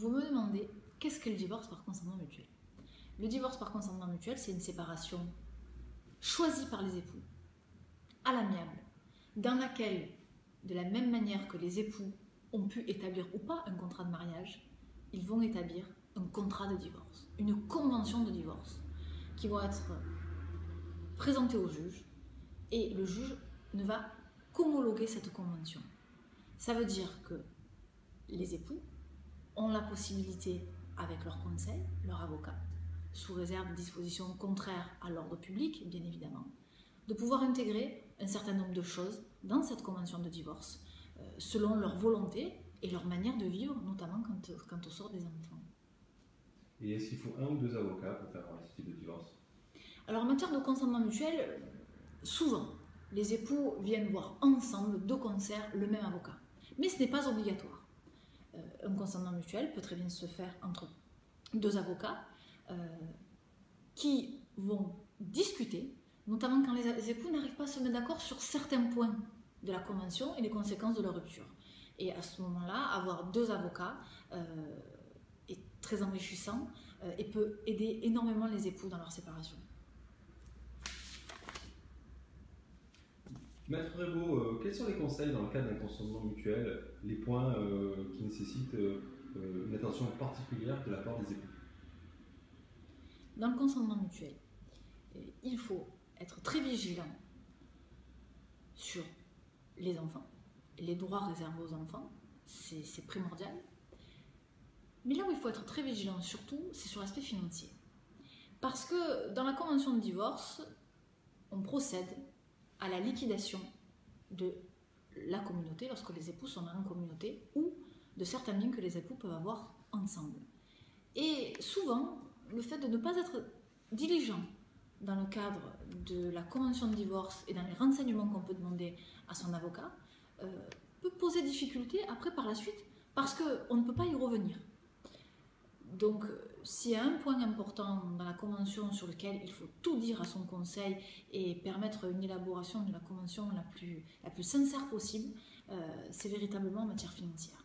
vous me demandez qu'est-ce qu'est le divorce par consentement mutuel. Le divorce par consentement mutuel, c'est une séparation choisie par les époux, à l'amiable, dans laquelle, de la même manière que les époux ont pu établir ou pas un contrat de mariage, ils vont établir un contrat de divorce, une convention de divorce, qui va être présentée au juge, et le juge ne va qu'homologuer cette convention. Ça veut dire que les époux ont la possibilité, avec leur conseil, leur avocat, sous réserve de dispositions contraires à l'ordre public, bien évidemment, de pouvoir intégrer un certain nombre de choses dans cette convention de divorce, selon leur volonté et leur manière de vivre, notamment quand on sort des enfants. Et est-ce qu'il faut un ou deux avocats pour faire ce type de divorce? Alors en matière de consentement mutuel, souvent, les époux viennent voir ensemble, de concert, le même avocat. Mais ce n'est pas obligatoire. Un consentement mutuel peut très bien se faire entre deux avocats qui vont discuter, notamment quand les époux n'arrivent pas à se mettre d'accord sur certains points de la convention et les conséquences de leur rupture. Et à ce moment-là, avoir deux avocats est très enrichissant et peut aider énormément les époux dans leur séparation. Maître Rebaud, quels sont les conseils dans le cadre d'un consentement mutuel, les points qui nécessitent une attention particulière de la part des époux? Dans le consentement mutuel, il faut être très vigilant sur les enfants, les droits réservés aux enfants, c'est primordial. Mais là où il faut être très vigilant surtout, c'est sur l'aspect financier. Parce que dans la convention de divorce, on procède à la liquidation de la communauté lorsque les époux sont dans une communauté ou de certains biens que les époux peuvent avoir ensemble. Et souvent, le fait de ne pas être diligent dans le cadre de la convention de divorce et dans les renseignements qu'on peut demander à son avocat peut poser difficulté après par la suite parce qu'on ne peut pas y revenir. Donc, s'il y a un point important dans la convention sur lequel il faut tout dire à son conseil et permettre une élaboration de la convention la plus sincère possible, c'est véritablement en matière financière.